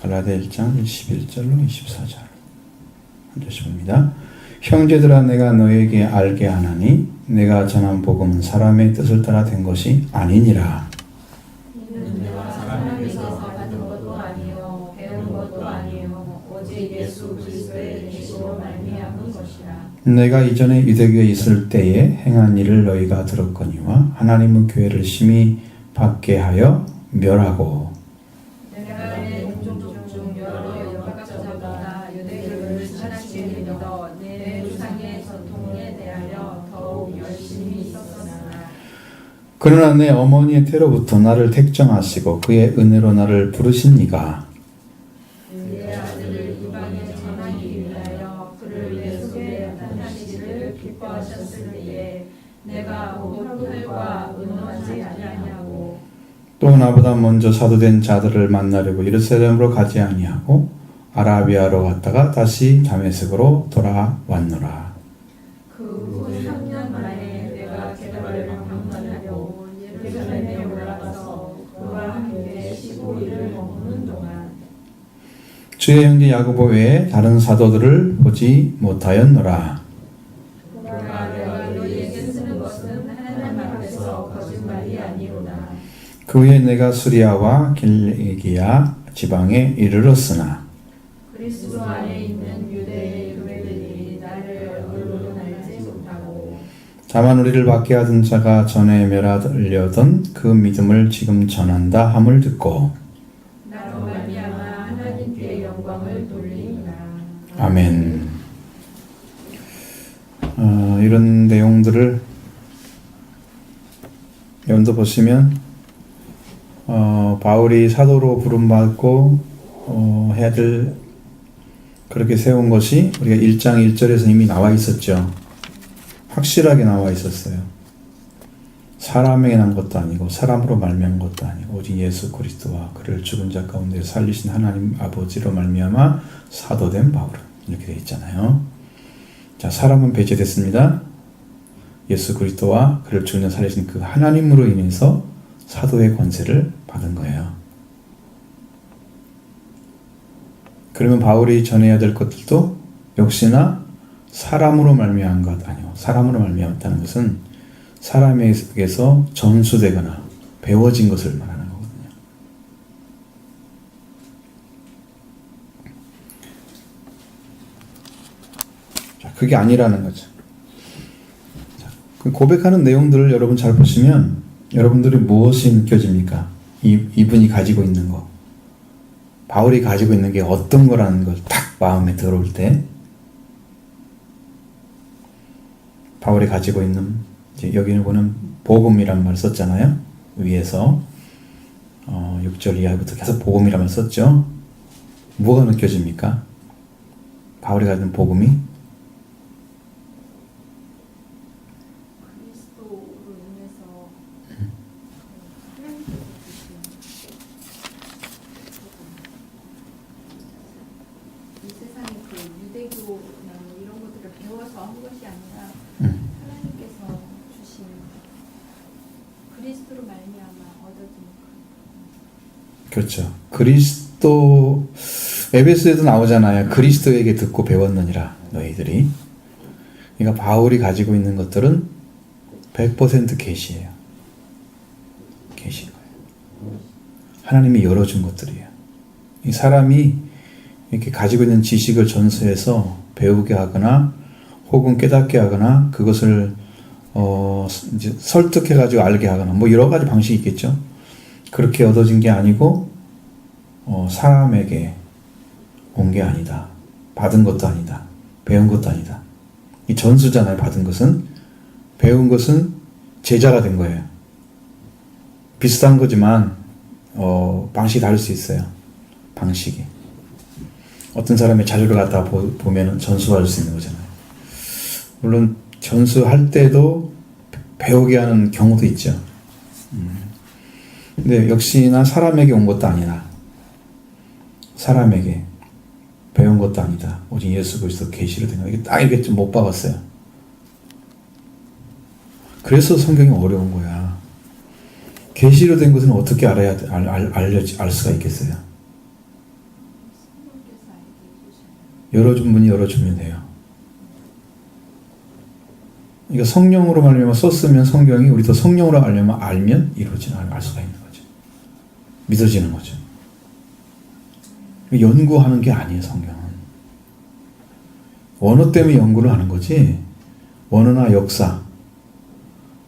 갈라디아 1장 21절로 24절 한 절씩 봅니다. 형제들아 내가 너에게 알게 하나니 내가 전한 복음은 사람의 뜻을 따라 된 것이 아니니라. 이는 내가 사람에게서 받은 것도 아니요 배운 것도 아니요 오직 예수 그리스도의 계시로 말미암은 것이라. 내가 이전에 유대교에 있을 때에 행한 일을 너희가 들었거니와 하나님의 교회를 심히 받게 하여 멸하고 내가 내 동족 중 여러 역학자보다 유대교를 지나치게 믿어 내 조상의 전통에 대하여 더욱 열심히 있었으나 그러나 내 어머니의 태로부터 나를 택정하시고 그의 은혜로 나를 부르시니가 그의 아들을 이방에 전하기 위하여 그를 내 속에 나타내시기를 기뻐하셨을 때에 내가 호흡과 의논하지 아니하냐고. 또 나보다 먼저 사도된 자들을 만나려고 예루살렘으로 가지 아니하고 아라비아로 갔다가 다시 다메섹으로 돌아왔노라. 그 후 3년 만에 내가 게다를 방문하려고 예루살렘에 올라가서 그와 함께 15일을 머무는 동안 주의 형제 야고보 외에 다른 사도들을 보지 못하였노라. 그가 내가 너희에게 쓰는 것은 하나님 앞에서 거짓말이 아니로다. 그 후에 내가 수리아와 길리기아 지방에 이르렀으나 그리스도 안에 있는 유대의 교회들이 나를 얼굴로 알지 못하고 다만 우리를 받게 하던 자가 전에 멸하려던 그 믿음을 지금 전한다 함을 듣고 나로 말미암아 하나님께 영광을 돌리리라. 아멘. 이런 내용들을 여러분도 보시면 바울이 사도로 부름받고 해야 될 그렇게 세운 것이 우리가 1장 1절에서 이미 나와 있었죠. 확실하게 나와 있었어요. 사람에게 난 것도 아니고 사람으로 말미암은 것도 아니고 오직 예수 그리스도와 그를 죽은 자 가운데 살리신 하나님 아버지로 말미암아 사도된 바울은 이렇게 되어 있잖아요. 자, 사람은 배제됐습니다. 예수 그리스도와 그를 죽은 자 살리신 그 하나님으로 인해서 사도의 권세를 받은 거예요. 그러면 바울이 전해야 될 것들도 역시나 사람으로 말미암은 것 아니요. 사람으로 말미암았다는 것은 사람에게서 전수되거나 배워진 것을 말하는 거거든요. 자, 그게 아니라는 거죠. 자, 그 고백하는 내용들을 여러분 잘 보시면 여러분들이 무엇이 느껴집니까? 이분이 가지고 있는 거. 바울이 가지고 있는 게 어떤 거라는 걸 딱 마음에 들어올 때 바울이 가지고 있는 이제 여기는 보는 복음이란 말 썼잖아요. 위에서 6절 이하부터 계속 복음이란 말 썼죠. 뭐가 느껴집니까? 바울이 가진 복음이 그리스도로 인해서 이 세상의 그 유대교나 이런 것들을 배워서 한 것이 아니라 하나님께서 주신 그리스도로 말미암아 얻어진 그렇죠. 그리스도 에베소에도 나오잖아요. 그리스도에게 듣고 배웠느니라 너희들이. 그러니까 바울이 가지고 있는 것들은 100% 계시예요. 계신 거예요. 하나님이 열어준 것들이에요. 이 사람이 이렇게 가지고 있는 지식을 전수해서 배우게 하거나 혹은 깨닫게 하거나 그것을 이제 설득해가지고 알게 하거나 뭐 여러 가지 방식이 있겠죠. 그렇게 얻어진 게 아니고 사람에게 온 게 아니다. 받은 것도 아니다. 배운 것도 아니다. 이 전수잖아요. 받은 것은. 배운 것은 제자가 된 거예요. 비슷한 거지만 방식이 다를 수 있어요. 방식이. 어떤 사람의 자료를 갖다 보면 전수할 수 있는 거잖아요. 물론 전수할 때도 배우게 하는 경우도 있죠. 근데 역시나 사람에게 온 것도 아니라 사람에게 배운 것도 아니다. 오직 예수 그리스도 계시로 된 거예요. 이게 딱 이렇게 좀 못 박았어요. 그래서 성경이 어려운 거야. 계시로 된 것은 어떻게 알아야 알 수가 있겠어요? 열어준 분이 열어주면 돼요. 그러니까 성령으로 말미암아 썼으면 성경이 우리도 성령으로 알면 이루어지는 알 수가 있는 거죠. 믿어지는 거죠. 연구하는 게 아니에요, 성경은. 원어 때문에 연구를 하는 거지, 원어나 역사.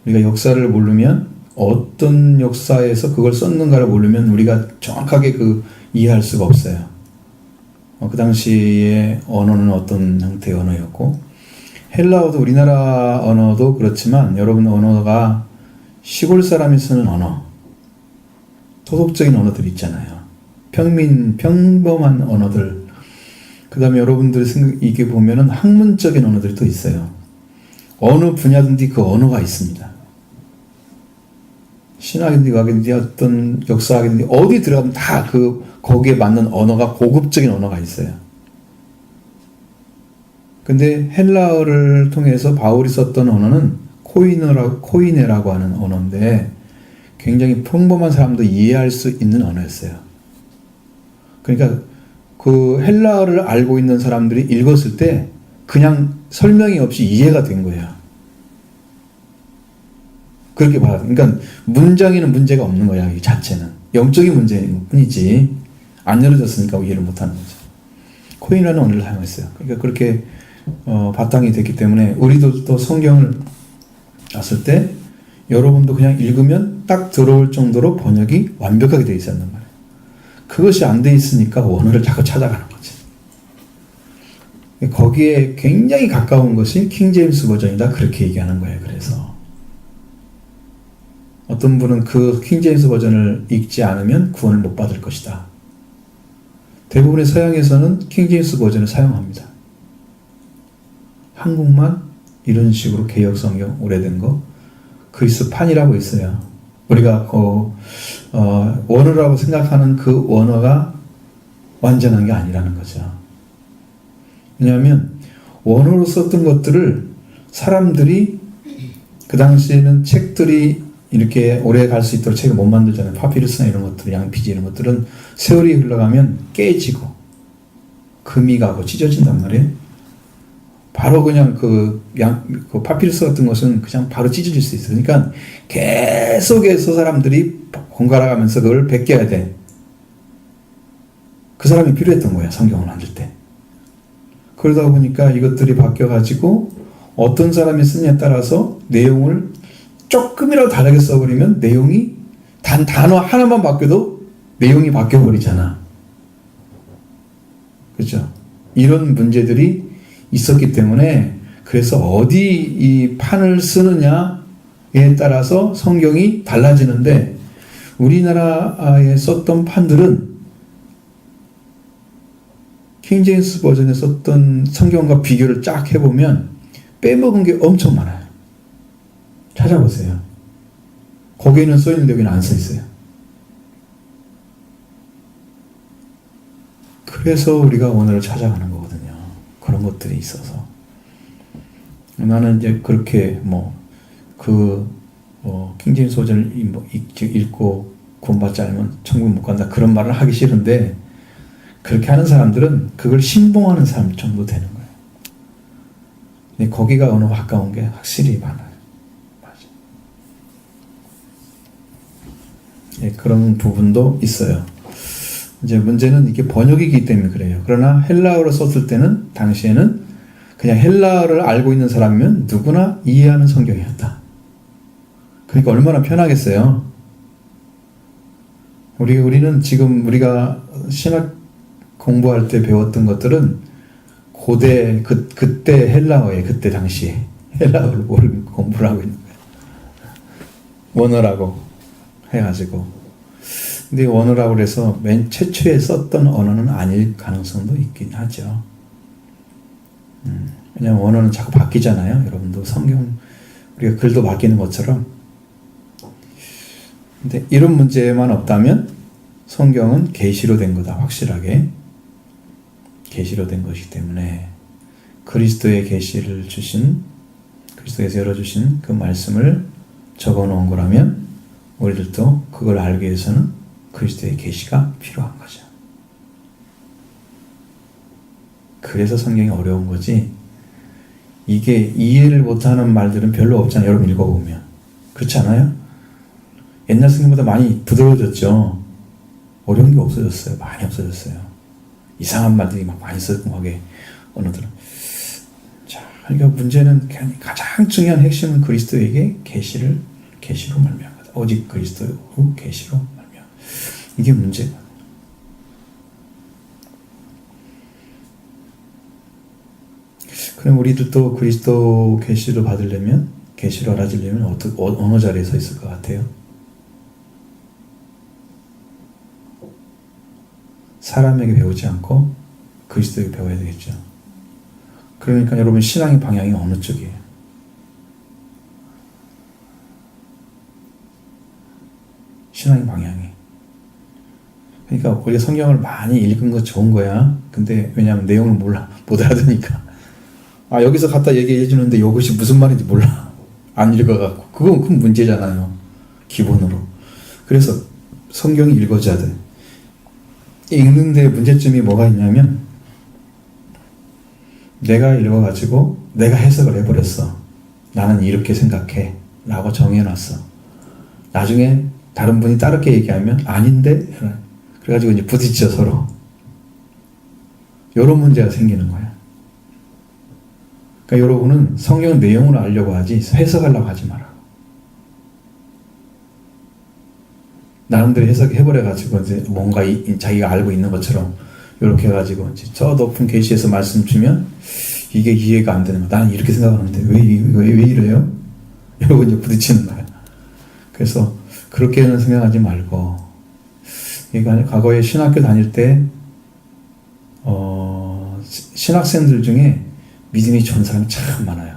우리가 역사를 모르면, 어떤 역사에서 그걸 썼는가를 모르면 우리가 정확하게 이해할 수가 없어요. 그 당시에 언어는 어떤 형태의 언어였고, 헬라어도 우리나라 언어도 그렇지만 여러분 언어가 시골 사람이 쓰는 언어, 토속적인 언어들 있잖아요. 평범한 언어들. 그 다음에 여러분들이 이게 보면은 학문적인 언어들이 또 있어요. 어느 분야든지 그 언어가 있습니다. 신학이든지 과학이든지 어떤 역사학이든지 어디 들어가면 다 거기에 맞는 언어가 고급적인 언어가 있어요. 근데 헬라어를 통해서 바울이 썼던 언어는 코이네라고 하는 언어인데 굉장히 평범한 사람도 이해할 수 있는 언어였어요. 그러니까 그 헬라어를 알고 있는 사람들이 읽었을 때 그냥 설명이 없이 이해가 된 거예요. 그렇게 봐요. 그러니까 문장에는 문제가 없는 거야, 이 자체는. 영적인 문제일 뿐이지 안 열어졌으니까 이해를 못하는 거죠. 코인이라는 언어를 사용했어요. 그러니까 그렇게 바탕이 됐기 때문에 우리도 또 성경을 봤을 때 여러분도 그냥 읽으면 딱 들어올 정도로 번역이 완벽하게 되어 있었단 말이에요. 그것이 안 돼 있으니까 원어를 자꾸 찾아가는 거지. 거기에 굉장히 가까운 것이 킹제임스 버전이다, 그렇게 얘기하는 거예요. 그래서 어떤 분은 그 킹제임스 버전을 읽지 않으면 구원을 못 받을 것이다. 대부분의 서양에서는 킹제임스 버전을 사용합니다. 한국만 이런 식으로 개역 성경 오래된 거 그리스판이라고 있어요. 우리가 원어라고 생각하는 그 원어가 완전한 게 아니라는 거죠. 왜냐하면 원어로 썼던 것들을 사람들이 그 당시에는 책들이 이렇게 오래 갈 수 있도록 책을 못 만들잖아요. 파피루스나 이런 것들, 양피지 이런 것들은 세월이 흘러가면 깨지고 금이 가고 찢어진단 말이에요. 바로 그냥 그 파피루스 같은 것은 그냥 바로 찢어질 수 있어요. 그러니까 계속해서 사람들이 번갈아 가면서 그걸 베껴야 돼. 그 사람이 필요했던 거야, 성경을 만들 때. 그러다 보니까 이것들이 바뀌어가지고 어떤 사람이 쓰느냐에 따라서 내용을 조금이라도 다르게 써버리면 내용이 단어 하나만 바뀌어도 내용이 바뀌어버리잖아. 그렇죠? 이런 문제들이 있었기 때문에 그래서 어디 이 판을 쓰느냐에 따라서 성경이 달라지는데 우리나라에 썼던 판들은 킹제임스 버전에 썼던 성경과 비교를 쫙 해보면 빼먹은 게 엄청 많아요. 찾아보세요. 거기에는 써있는데 여기는 안 써있어요. 그래서 우리가 원어를 찾아가는 거거든요. 그런 것들이 있어서. 나는 이제 그렇게 킹제임스 버전을 읽고 구원받지 않으면 천국 못 간다, 그런 말을 하기 싫은데 그렇게 하는 사람들은 그걸 신봉하는 사람 정도 되는 거예요. 근데 거기가 언어와 가까운 게 확실히 많아요. 맞아. 예, 그런 부분도 있어요. 이제 문제는 이게 번역이기 때문에 그래요. 그러나 헬라어로 썼을 때는 당시에는 그냥 헬라어를 알고 있는 사람이면 누구나 이해하는 성경이었다. 그러니까 얼마나 편하겠어요. 우리는 지금 우리가 신학 공부할 때 배웠던 것들은 고대 그때 헬라어에 그때 당시에 헬라어를 공부를 하고 있는 거예요. 원어라고 해가지고. 근데 원어라고 해서 맨 최초에 썼던 언어는 아닐 가능성도 있긴 하죠. 왜냐면 원어는 자꾸 바뀌잖아요. 여러분도 성경 우리가 글도 바뀌는 것처럼. 근데 이런 문제만 없다면 성경은 계시로 된 거다. 확실하게 계시로 된 것이기 때문에 그리스도의 계시를 주신, 그리스도에서 열어주신 그 말씀을 적어 놓은 거라면 우리들도 그걸 알기 위해서는 그리스도의 계시가 필요한 거죠. 그래서 성경이 어려운 거지. 이게 이해를 못하는 말들은 별로 없잖아요. 여러분 읽어보면. 그렇지 않아요? 옛날 성경보다 많이 부드러워졌죠. 어려운 게 없어졌어요. 많이 없어졌어요. 이상한 말들이 막 많이 쓰고 하게 언어들은. 자, 그러니까 문제는 가장 중요한 핵심은 그리스도에게 계시로 말미암은 거다. 오직 그리스도로 계시로 말미암은. 이게 문제가. 그럼 우리도 또 그리스도 계시를 받으려면, 계시를 알아주려면 어느 자리에 서 있을 것 같아요? 사람에게 배우지 않고 그리스도에게 배워야 되겠죠. 그러니까 여러분 신앙의 방향이 어느 쪽이에요? 신앙의 방향이. 그러니까 우리가 성경을 많이 읽은 거 좋은 거야. 근데 왜냐하면 내용을 못 알아듣으니까. 여기서 갖다 얘기해 주는데 이것이 무슨 말인지 몰라. 안 읽어갖고. 그건 큰 문제잖아요. 기본으로. 그래서 성경이 읽어져야 돼. 읽는데 문제점이 뭐가 있냐면 내가 읽어가지고 내가 해석을 해버렸어. 나는 이렇게 생각해 라고 정해놨어. 나중에 다른 분이 다르게 얘기하면 아닌데? 그래가지고 이제 부딪혀 서로. 이런 문제가 생기는 거야. 그러니까 여러분은 성경 내용을 알려고 하지 해석하려고 하지 마라. 나름대로 해석해버려가지고 이제 뭔가 자기가 알고 있는 것처럼 이렇게 해가지고 이제 저 높은 계시에서 말씀 주면 이게 이해가 안 되는 거야. 나는 이렇게 생각하는데 왜 이래요? 이러고 이제 부딪히는 거야. 그래서 그렇게는 생각하지 말고, 그러니까 과거에 신학교 다닐 때 신학생들 중에 믿음이 좋은 사람이 참 많아요.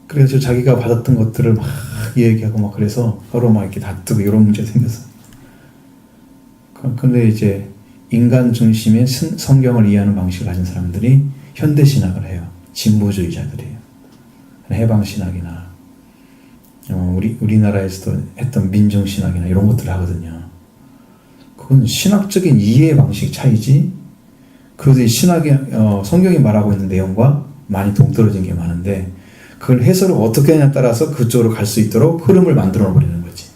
그래서 자기가 받았던 것들을 막 얘기하고 막 그래서 서로 막 이렇게 다투고 이런 문제가 생겼어요. 근데 이제 인간 중심의 성경을 이해하는 방식을 가진 사람들이 현대신학을 해요. 진보주의자들이에요. 해방신학이나 우리나라에서도 했던 민중신학이나 이런 것들을 하거든요. 그건 신학적인 이해 방식 차이지, 그래도 성경이 말하고 있는 내용과 많이 동떨어진 게 많은데 그걸 해석을 어떻게 하냐에 따라서 그쪽으로 갈 수 있도록 흐름을 만들어 버리는 거지.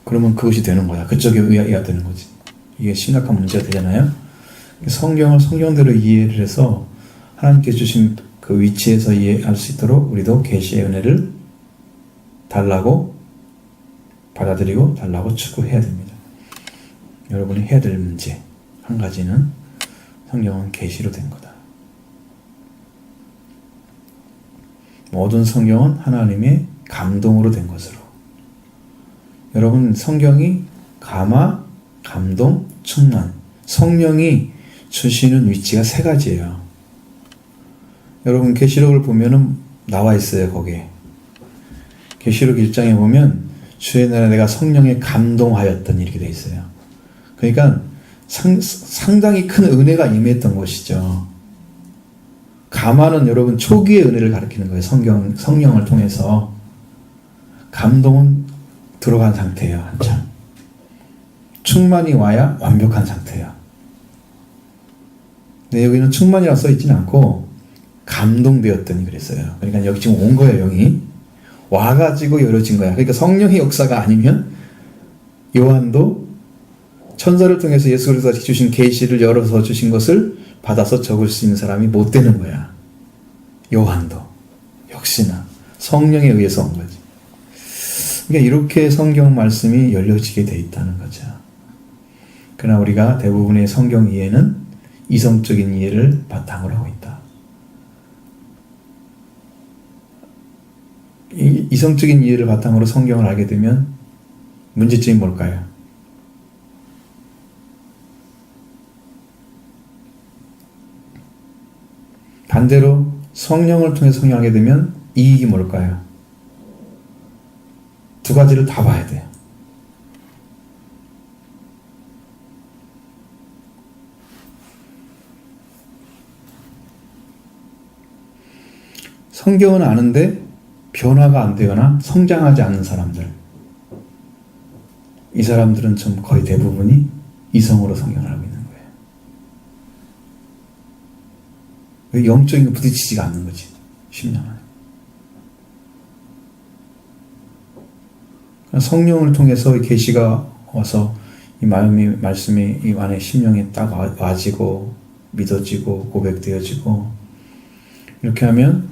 그러면 그것이 되는 거야. 그쪽에 의해야 되는 거지. 이게 심각한 문제가 되잖아요. 성경을 성경대로 이해를 해서 하나님께 주신 그 위치에서 이해할 수 있도록 우리도 계시의 은혜를 달라고 받아들이고 달라고 추구해야 됩니다. 여러분이 해야 될 문제 한 가지는 성경은 계시로 된 거다. 모든 성경은 하나님의 감동으로 된 것으로. 여러분 성경이 감화, 감동, 충만, 성령이 주시는 위치가 세 가지예요. 여러분 계시록을 보면은 나와 있어요. 거기에 계시록 1장에 보면 주의 날에 내가 성령에 감동하였더니 이렇게 돼 있어요. 그러니까 상당히 큰 은혜가 임했던 것이죠. 감화는 여러분 초기의 은혜를 가리키는 거예요. 성령을 통해서. 감동은 들어간 상태예요. 한참. 충만이 와야 완벽한 상태예요. 근데 여기는 충만이라고 써있지는 않고 감동되었더니 그랬어요. 그러니까 여기 지금 온 거예요. 영이 와가지고 열어진 거야. 그러니까 성령의 역사가 아니면 요한도 천사를 통해서 예수 그리스도가 주신 계시를 열어서 주신 것을 받아서 적을 수 있는 사람이 못 되는 거야. 요한도 역시나 성령에 의해서 온 거지. 그러니까 이렇게 성경 말씀이 열려지게 돼 있다는 거죠. 그러나 우리가 대부분의 성경 이해는 이성적인 이해를 바탕으로 하고 있다. 이 이성적인 이해를 바탕으로 성경을 알게 되면 문제점이 뭘까요? 반대로 성령을 통해 성경을 알게 되면 이익이 뭘까요? 두 가지를 다 봐야 돼요. 성경은 아는데 변화가 안 되거나 성장하지 않는 사람들, 이 사람들은 좀 거의 대부분이 이성으로 성경을 알고 있는 거예요. 영적인 게 부딪히지가 않는 거지. 10년 안에. 성령을 통해서 계시가 와서 이 말씀이 이 안에 심령에 딱 와지고 믿어지고 고백되어지고 이렇게 하면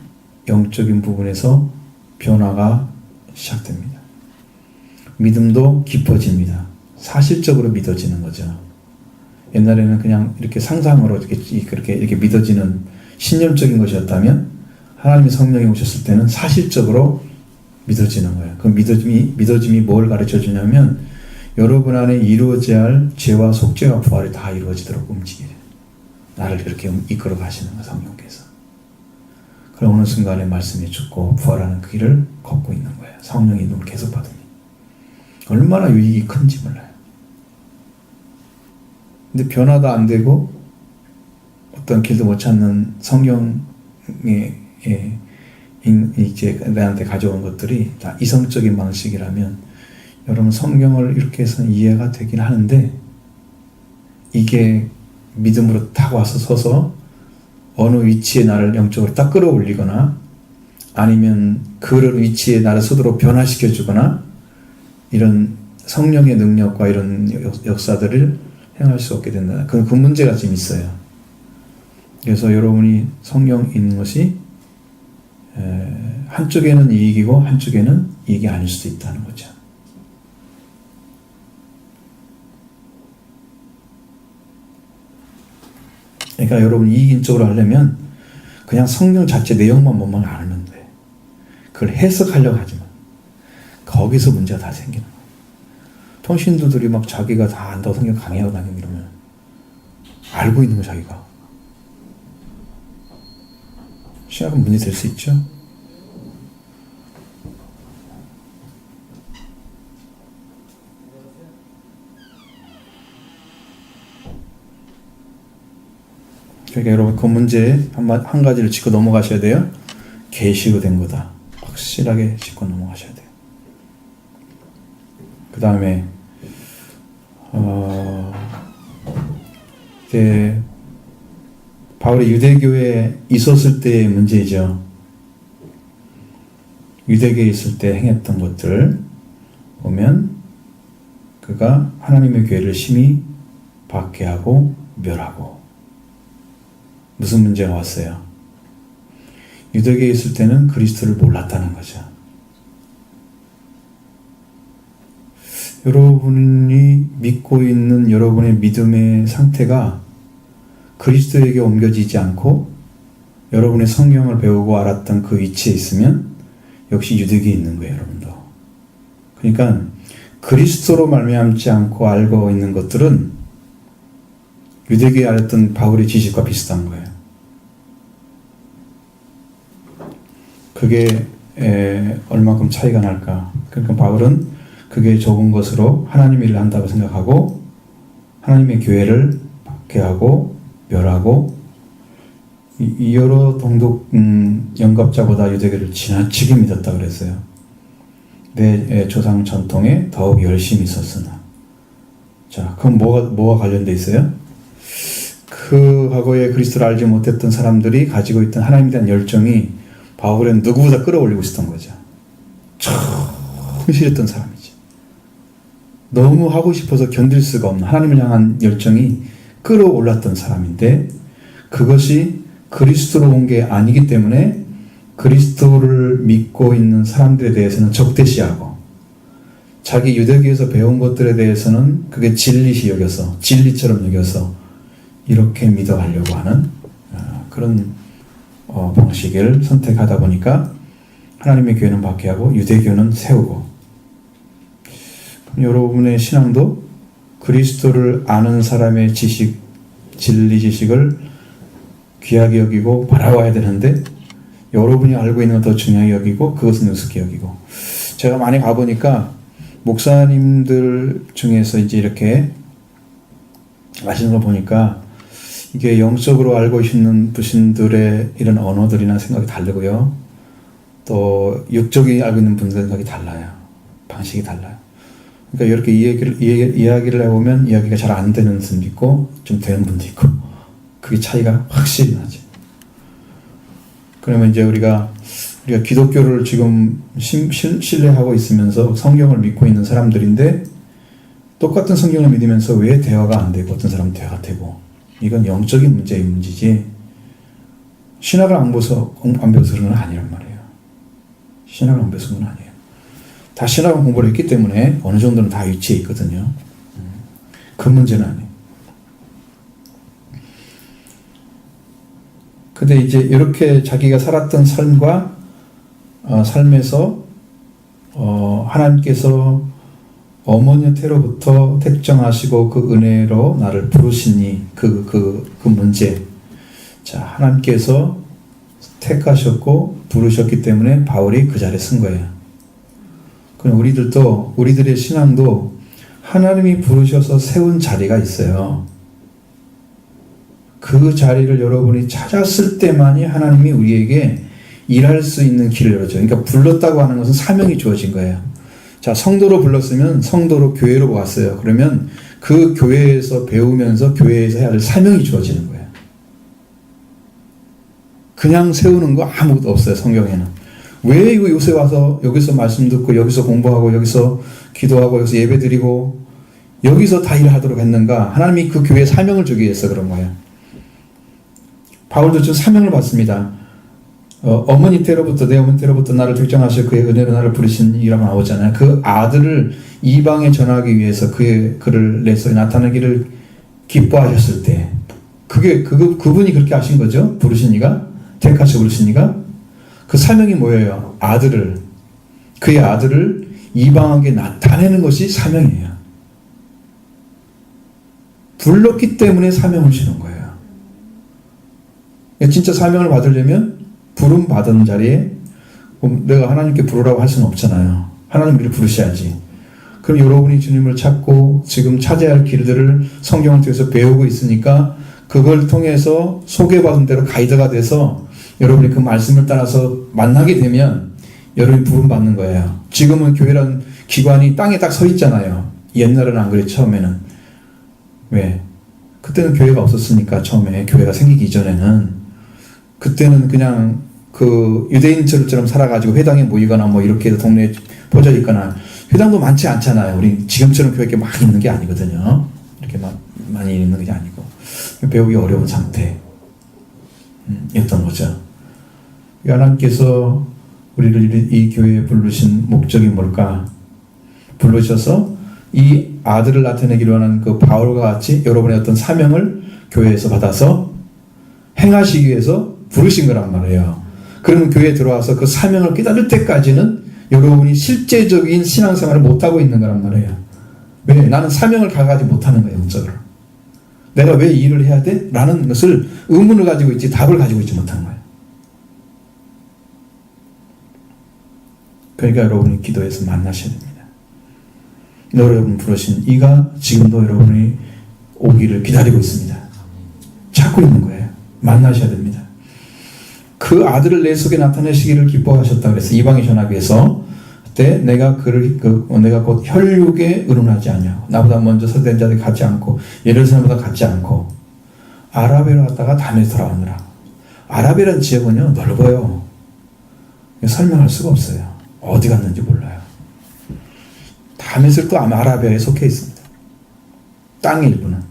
영적인 부분에서 변화가 시작됩니다. 믿음도 깊어집니다. 사실적으로 믿어지는 거죠. 옛날에는 그냥 이렇게 상상으로 이렇게 믿어지는 신념적인 것이었다면 하나님의 성령이 오셨을 때는 사실적으로 믿어지는 거예요. 그 믿어짐이 뭘 가르쳐 주냐면 여러분 안에 이루어져야 할 죄와 속죄와 부활이 다 이루어지도록 움직여요. 나를 그렇게 이끌어 가시는 거예요, 성령께서. 그럼 어느 순간에 말씀이 죽고 부활하는 그 길을 걷고 있는 거예요. 성령의 눈을 계속 받으니. 얼마나 유익이 큰지 몰라요. 근데 변화도 안 되고 어떤 길도 못 찾는 성령의 이제 내한테 가져온 것들이 다 이성적인 방식이라면 여러분 성경을 이렇게 해서는 이해가 되긴 하는데 이게 믿음으로 딱 와서 서서 어느 위치에 나를 영적으로 딱 끌어올리거나 아니면 그 위치에 나를 스스로 변화시켜 주거나 이런 성령의 능력과 이런 역사들을 행할 수 없게 된다. 그 문제가 지금 있어요. 그래서 여러분이 성령 있는 것이 한쪽에는 이익이고 한쪽에는 이익이 아닐 수도 있다는 거죠. 그러니까 여러분 이익인 쪽으로 하려면 그냥 성령 자체 내용만 몸만 알면 돼. 그걸 해석하려고 하지만 거기서 문제가 다 생기는 거예요. 평신도들이 막 자기가 다 안다고 성경 강의하고 다니고 이러면 알고 있는 거 자기가 신학은 문제 될 수 있죠. 그러니까 여러분 그 문제 한 가지를 짚고 넘어가셔야 돼요. 계시로 된 거다. 확실하게 짚고 넘어가셔야 돼요. 그 다음에 이제 바울이 유대교에 있었을 때의 문제이죠. 유대교에 있을 때 행했던 것들 보면 그가 하나님의 교회를 심히 박해하고 멸하고 무슨 문제가 왔어요? 유대교에 있을 때는 그리스도를 몰랐다는 거죠. 여러분이 믿고 있는 여러분의 믿음의 상태가 그리스도에게 옮겨지지 않고 여러분의 성경을 배우고 알았던 그 위치에 있으면 역시 유대교에 있는 거예요, 여러분도. 그러니까 그리스도로 말미암지 않고 알고 있는 것들은 유대교에 알았던 바울의 지식과 비슷한 거예요. 그게 얼마큼 차이가 날까? 그러니까 바울은 그게 적은 것으로 하나님의 일을 한다고 생각하고 하나님의 교회를 박해하고 멸하고 이 여러 동독 영갑자보다 유대교를 지나치게 믿었다 그랬어요. 내 조상 전통에 더욱 열심히 있었으나. 자, 그럼 뭐가 관련돼 있어요? 그 과거에 그리스도를 알지 못했던 사람들이 가지고 있던 하나님에 대한 열정이 바울은 누구보다 끌어올리고 있었던 거죠. 충실했던 사람이지. 너무 하고 싶어서 견딜 수가 없는 하나님을 향한 열정이 끌어올랐던 사람인데 그것이 그리스도로 온 게 아니기 때문에 그리스도를 믿고 있는 사람들에 대해서는 적대시하고 자기 유대교에서 배운 것들에 대해서는 그게 진리시 여겨서 진리처럼 여겨서 이렇게 믿어가려고 하는 그런 방식을 선택하다 보니까 하나님의 교회는 박해하고 유대교는 세우고 여러분의 신앙도 그리스도를 아는 사람의 지식, 진리 지식을 귀하게 여기고 바라봐야 되는데 여러분이 알고 있는 건 더 중요하게 여기고 그것은 우습게 여기고 제가 많이 가보니까 목사님들 중에서 이제 이렇게 하시는 거 보니까 이게 영적으로 알고 있는 분들의 이런 언어들이나 생각이 다르고요. 또 육적이 알고 있는 분들의 생각이 달라요. 방식이 달라요. 그러니까 이렇게 이야기를 해보면 이야기가 잘 안 되는 분도 있고 좀 되는 분도 있고 그게 차이가 확실히 나죠. 그러면 이제 우리가 기독교를 지금 신뢰하고 있으면서 성경을 믿고 있는 사람들인데 똑같은 성경을 믿으면서 왜 대화가 안 되고 어떤 사람은 대화가 되고, 이건 영적인 문제의 문제지 신학을 안 배워서 그런 건 아니란 말이에요. 신학을 안 배워서 그런 건 아니에요. 다 신학을 공부를 했기 때문에 어느 정도는 다 위치해 있거든요. 그 문제는 아니에요. 근데 이제 이렇게 자기가 살았던 삶과 삶에서 하나님께서 어머니 태로부터 택정하시고 그 은혜로 나를 부르시니 그 문제. 자, 하나님께서 택하셨고 부르셨기 때문에 바울이 그 자리에 쓴 거예요. 그럼 우리들의 신앙도 하나님이 부르셔서 세운 자리가 있어요. 그 자리를 여러분이 찾았을 때만이 하나님이 우리에게 일할 수 있는 길을 열어줘요. 그러니까 불렀다고 하는 것은 사명이 주어진 거예요. 자, 성도로 불렀으면 성도로 교회로 왔어요. 그러면 그 교회에서 배우면서 교회에서 해야 할 사명이 주어지는 거예요. 그냥 세우는 거 아무것도 없어요, 성경에는. 왜 이거 요새 와서 여기서 말씀 듣고 여기서 공부하고 여기서 기도하고 여기서 예배 드리고 여기서 다 일하도록 했는가? 하나님이 그 교회에 사명을 주기 위해서 그런 거예요. 바울도 좀 사명을 받습니다. 어머니 때로부터 내 어머니 때로부터 나를 결정하셔 그의 은혜로 나를 부르신 이라고 나오잖아요. 그 아들을 이방에 전하기 위해서 그의 그를 내서 나타나기를 기뻐하셨을 때 그분이 그렇게 하신 거죠. 부르신 이가 택하셔 부르신 이가 그 사명이 뭐예요? 그의 아들을 이방에게 나타내는 것이 사명이에요. 불렀기 때문에 사명을 주는 거예요. 진짜 사명을 받으려면 부름 받은 자리에 내가 하나님께 부르라고 할 수는 없잖아요. 하나님 우리를 부르셔야지. 그럼 여러분이 주님을 찾고 지금 찾아야 할 길들을 성경을 통해서 배우고 있으니까 그걸 통해서 소개받은 대로 가이드가 돼서 여러분이 그 말씀을 따라서 만나게 되면 여러분이 부름 받는 거예요. 지금은 교회라는 기관이 땅에 딱 서 있잖아요. 옛날에는 안 그랬죠. 처음에는. 왜? 그때는 교회가 없었으니까. 처음에 교회가 생기기 이전에는 그때는 그냥 그 유대인처럼 살아가지고 회당에 모이거나 뭐 이렇게 동네에 퍼져 있거나, 회당도 많지 않잖아요. 우리 지금처럼 교회에 막 있는 게 아니거든요. 이렇게 막 많이 있는 게 아니고 배우기 어려운 상태였던 거죠. 하나님께서 우리를 이 교회에 부르신 목적이 뭘까? 부르셔서 이 아들을 나타내기로 하는 그 바울과 같이 여러분의 어떤 사명을 교회에서 받아서 행하시기 위해서 부르신 거란 말이에요. 그러면 교회에 들어와서 그 사명을 깨달을 때까지는 여러분이 실제적인 신앙생활을 못하고 있는 거란 말이에요. 왜? 나는 사명을 가가지 못하는 거예요. 영적으로. 내가 왜 이 일을 해야 돼? 라는 것을 의문을 가지고 있지 답을 가지고 있지 못하는 거예요. 그러니까 여러분이 기도해서 만나셔야 됩니다. 여러분 부르신 이가 지금도 여러분이 오기를 기다리고 있습니다. 찾고 있는 거예요. 만나셔야 됩니다. 그 아들을 내 속에 나타내시기를 기뻐하셨다 그래서 이방에 전하기 위해서 그때 내가 곧 혈육에 의논하지 않냐. 나보다 먼저 선된 자들 같지 않고 예루살렘보다 같지 않고 아라베로 갔다가 담에 돌아오느라. 아라베라는 지역은요 넓어요. 설명할 수가 없어요. 어디 갔는지 몰라요. 다메섹도 아라비아에 속해 있습니다. 땅의 일부는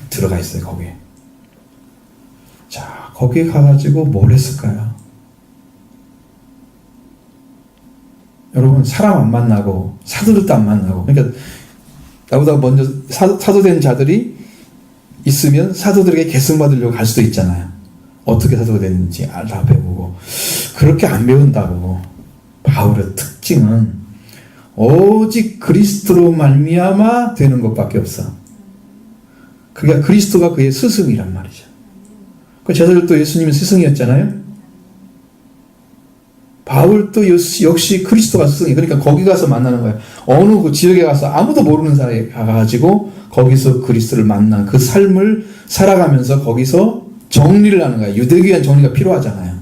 들어가 있어요. 거기에. 자, 거기에 가가지고 뭘 했을까요? 여러분, 사람 안 만나고 사도들도 안 만나고, 그러니까 나보다 먼저 사도된 자들이 있으면 사도들에게 계승 받으려고 갈 수도 있잖아요. 어떻게 사도가 됐는지 다 배우고. 그렇게 안 배운다고. 바울의 특징은 오직 그리스도로 말미암아 되는 것밖에 없어. 그러니까 그리스도가 그의 스승이란 말이죠. 그 제자들도 예수님의 스승이었잖아요. 바울도 역시 그리스도가 스승이에요. 그러니까 거기 가서 만나는 거예요. 어느 그 지역에 가서 아무도 모르는 사람에 가가지고 거기서 그리스도를 만난 그 삶을 살아가면서 거기서 정리를 하는 거예요. 유대교의 정리가 필요하잖아요.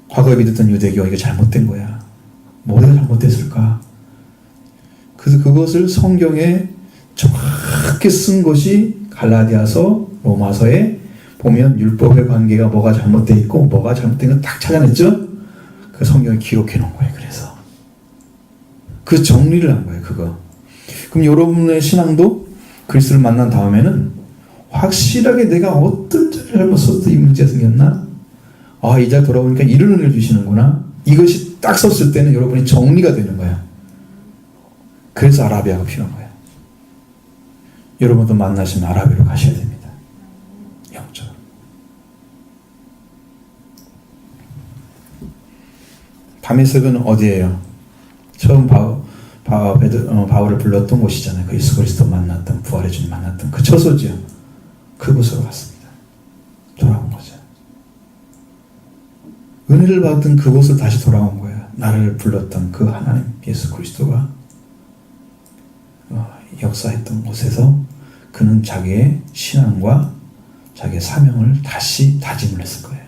과거에 믿었던 유대교가 이게 잘못된 거야. 뭐가 잘못됐을까? 그래서 그것을 성경에 정확히 쓴 것이 갈라디아서, 로마서에 보면 율법의 관계가 뭐가 잘못되어 있고 뭐가 잘못된 건 딱 찾아냈죠? 그 성경에 기록해 놓은 거예요. 그래서 그 정리를 한 거예요. 그거. 그럼 여러분의 신앙도 그리스도를 만난 다음에는 확실하게 내가 어떤 자를 잘못 써서 이 문제가 생겼나? 아, 이제 돌아보니까 이런 은혜를 주시는구나. 이것이 딱 썼을 때는 여러분이 정리가 되는 거야. 그래서 아라비아가 필요한 거야. 여러분도 만나시면 아라비아로 가셔야 됩니다. 영적으로. 다메섹은 어디예요? 처음 바울을 불렀던 곳이잖아요. 그 예수 그리스도 만났던, 부활의 주님 만났던 그 처소지요. 그곳으로 갔습니다. 돌아온 거죠. 은혜를 받은 그곳을 다시 돌아온 거예요. 나를 불렀던 그 하나님 예수 그리스도가 역사했던 곳에서 그는 자기의 신앙과 자기의 사명을 다시 다짐을 했을 거예요.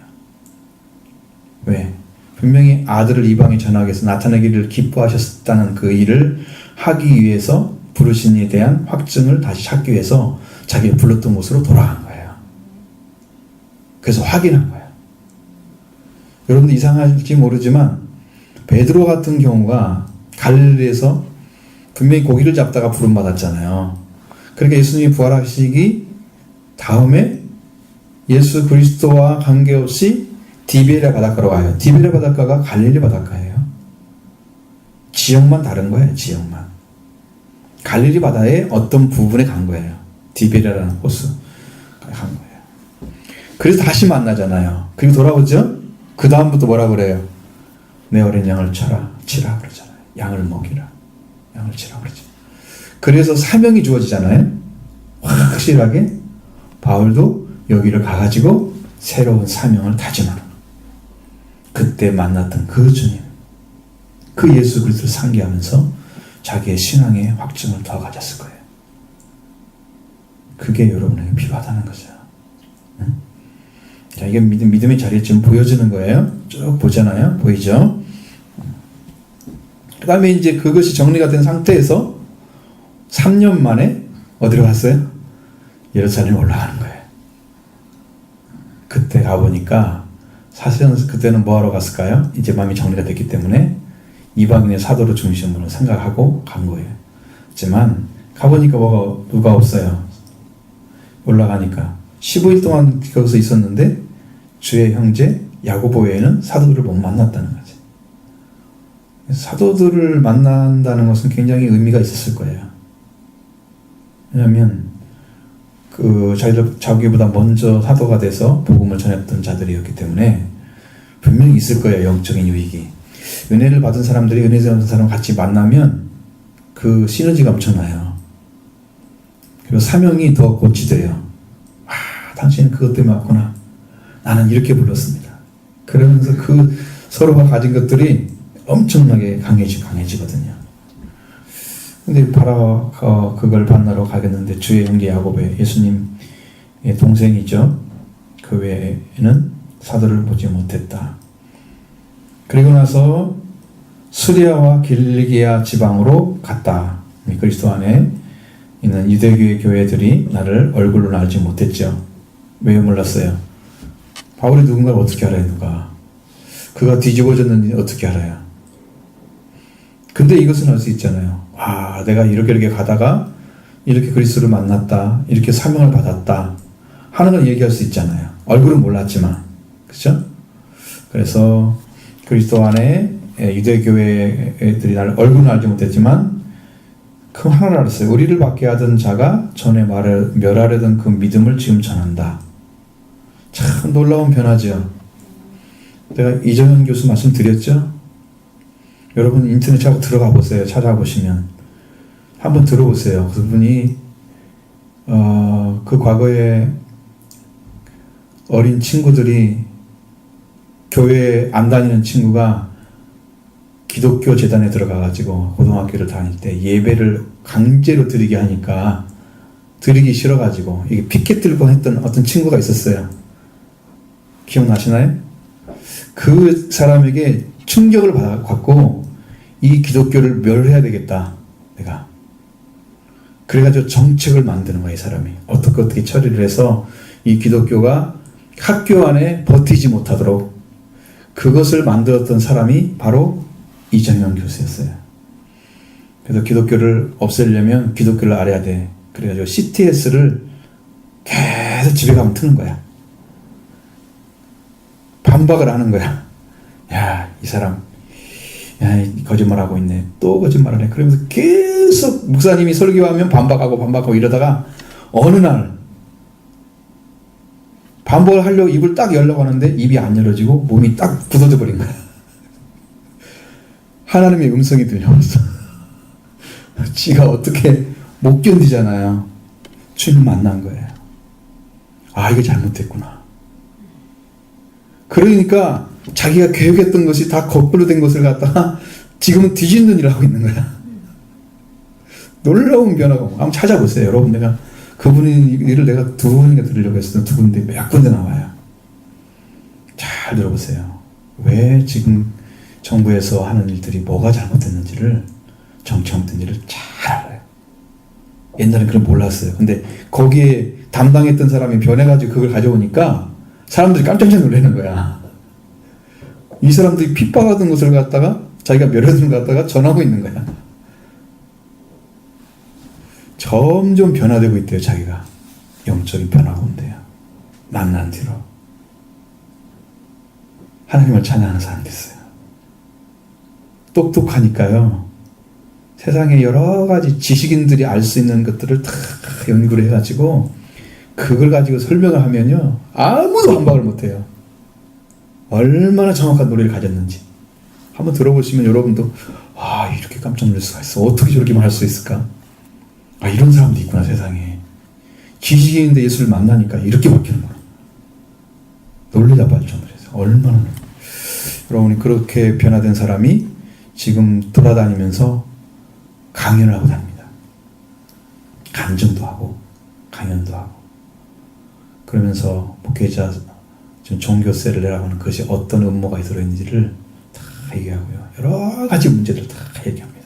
왜? 분명히 아들을 이방에 전하기 위해서 나타내기를 기뻐하셨다는 그 일을 하기 위해서 부르신 이에 대한 확증을 다시 찾기 위해서 자기가 불렀던 곳으로 돌아간 거예요. 그래서 확인한 거예요. 여러분들 이상할지 모르지만 베드로 같은 경우가 갈릴리에서 분명히 고기를 잡다가 부름받았잖아요. 그러니까 예수님이 부활하시기 다음에 예수 그리스도와 관계없이 디베레 바닷가로 가요. 디베레 바닷가가 갈릴리 바닷가예요. 지역만 다른 거예요. 지역만. 갈릴리 바다의 어떤 부분에 간 거예요. 디베레라는 호수 간 거예요. 그래서 다시 만나잖아요. 그리고 돌아오죠. 그 다음부터 뭐라 그래요? 내 어린 양을 치라 그러잖아요. 양을 먹이라. 양을 치라 그러죠. 그래서 사명이 주어지잖아요. 확실하게 바울도 여기를 가가지고 새로운 사명을 다짐하는 거예요. 그때 만났던 그 주님, 그 예수 그리스도를 상기하면서 자기의 신앙의 확증을 더 가졌을 거예요. 그게 여러분에게 필요하다는 거죠. 응? 자, 이게 믿음의 자리에 지금 보여지는 거예요. 쭉 보잖아요. 보이죠? 그 다음에 이제 그것이 정리가 된 상태에서 3년 만에 어디로 갔어요? 예루살렘에 올라가는 거예요. 그때 가보니까 사실은 그때는 뭐하러 갔을까요? 이제 마음이 정리가 됐기 때문에 이방인의 사도를 중심으로 생각하고 간 거예요. 하지만 가보니까 누가 없어요. 올라가니까 15일 동안 거기서 있었는데 주의 형제 야고보 외에는 사도들을 못 만났다는 거지. 사도들을 만난다는 것은 굉장히 의미가 있었을 거예요. 왜냐하면 자기보다 먼저 사도가 돼서 복음을 전했던 자들이었기 때문에 분명히 있을 거예요. 영적인 유익이. 은혜를 받은 사람들이 은혜 받은 사람 같이 만나면 그 시너지가 엄청나요. 그리고 사명이 더 고치돼요. 당신은 그것 때문에 왔구나. 나는 이렇게 불렀습니다. 그러면서 그 서로가 가진 것들이 엄청나게 강해지거든요. 근데 그걸 만나러 가겠는데 주의 형제 야고보의 예수님의 동생이죠. 그 외에는 사도를 보지 못했다. 그리고 나서 수리아와 길리기아 지방으로 갔다. 그리스도 안에 있는 유대교의 교회들이 나를 얼굴로 알지 못했죠. 왜 몰랐어요? 바울이 누군가를 어떻게 알아요? 누가? 그가 뒤집어졌는지 어떻게 알아요? 근데 이것은 알 수 있잖아요. 내가 이렇게 가다가 이렇게 그리스도를 만났다. 이렇게 사명을 받았다. 하는 건 얘기할 수 있잖아요. 얼굴은 몰랐지만. 그렇죠? 그래서 그리스도 안에 유대교회들이 나를 얼굴은 알지 못했지만 그 하나를 알았어요. 우리를 받게 하던 자가 전에 멸하려던 그 믿음을 지금 전한다. 참 놀라운 변화죠. 내가 이정현 교수 말씀드렸죠? 여러분 인터넷 들어가 보세요. 찾아보시면 한번 들어보세요. 그분이 그 과거에 어린 친구들이 교회에 안 다니는 친구가 기독교 재단에 들어가가지고 고등학교를 다닐 때 예배를 강제로 드리게 하니까 드리기 싫어가지고 이게 피켓 들고 했던 어떤 친구가 있었어요. 기억나시나요? 그 사람에게 충격을 받고 이 기독교를 멸해야 되겠다. 내가. 그래가지고 정책을 만드는 거야. 이 사람이. 어떻게 처리를 해서 이 기독교가 학교 안에 버티지 못하도록 그것을 만들었던 사람이 바로 이정현 교수였어요. 그래서 기독교를 없애려면 기독교를 알아야 돼. 그래가지고 CTS를 계속 집에 가면 트는 거야. 반박을 하는 거야. 야, 이 사람, 야, 거짓말하고 있네. 또 거짓말하네. 그러면서 계속 목사님이 설교하면 반박하고 이러다가 어느 날 반박을 하려고 입을 딱 열려고 하는데 입이 안 열어지고 몸이 딱 굳어져 버린 거야. 하나님의 음성이 들려왔어. 지가 어떻게 못 견디잖아요. 주님 만난 거예요. 아, 이게 잘못됐구나. 그러니까 자기가 계획했던 것이 다 거꾸로 된 것을 갖다가 지금은 뒤집는 일을 하고 있는 거야. 놀라운 변화가 한번 찾아보세요. 여러분, 내가 그분의 일을 내가 두 번인가 들으려고 했어요. 두 군데, 몇 군데 나와요. 잘 들어보세요. 왜 지금 정부에서 하는 일들이 뭐가 잘못됐는지를, 정치형된 일을 잘 알아요. 옛날엔 그걸 몰랐어요. 근데 거기에 담당했던 사람이 변해가지고 그걸 가져오니까 사람들이 깜짝 놀라는 거야. 이 사람들이 핍박하던 것을 갖다가 자기가 멸하던 것 갖다가 전하고 있는 거야. 점점 변화되고 있대요. 자기가 영적인 변화가 온대요. 만난 뒤로 하나님을 찬양하는 사람이 됐어요. 똑똑하니까요. 세상에 여러 가지 지식인들이 알 수 있는 것들을 다 연구를 해가지고 그걸 가지고 설명을 하면요, 아무도 반박을 못해요. 얼마나 정확한 노래를 가졌는지 한번 들어보시면 여러분도 아, 이렇게 깜짝 놀랄 수가 있어. 어떻게 저렇게 말할 수 있을까? 아, 이런 사람도 있구나, 세상에. 지식인인데 예수를 만나니까 이렇게 바뀌는구나. 놀리다 말 정도에서 얼마나. 여러분이 그렇게 변화된 사람이 지금 돌아다니면서 강연을 하고 다닙니다. 간증도 하고 강연도 하고 그러면서 목회자 지금 종교세를 내라고 하는 것이 어떤 음모가 들어있는지를 다 얘기하고요. 여러 가지 문제들 다 얘기합니다.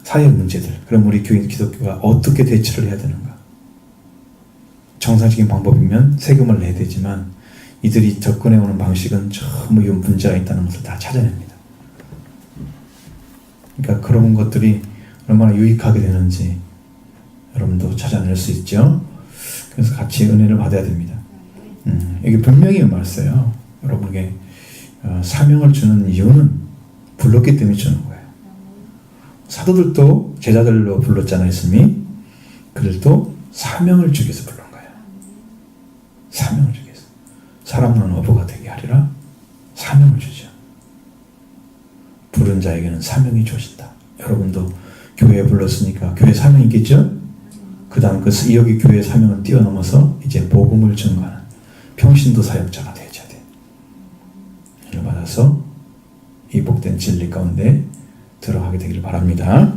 사회 문제들. 그럼 우리 교인 기독교가 어떻게 대처를 해야 되는가? 정상적인 방법이면 세금을 내야 되지만 이들이 접근해오는 방식은 전부 문제가 있다는 것을 다 찾아냅니다. 그러니까 그런 것들이 얼마나 유익하게 되는지 여러분도 찾아낼 수 있죠. 그래서 같이 은혜를 받아야 됩니다. 여기 분명히 말했어요. 여러분에게 사명을 주는 이유는 불렀기 때문에 주는 거예요. 사도들도 제자들로 불렀잖아요. 예수님이. 그들도 사명을 주기 위해서 부른 거예요. 사명을 주기 위해서. 사람은 어부가 되게 하리라. 사명을 주죠. 부른 자에게는 사명이 주어진다. 여러분도 교회에 불렀으니까 교회 사명이 있겠죠? 그 다음 여기 교회 사명을 뛰어넘어서 이제 복음을 증거하는 평신도 사역자가 되어야 돼. 이를 받아서 이 복된 진리 가운데 들어가게 되기를 바랍니다.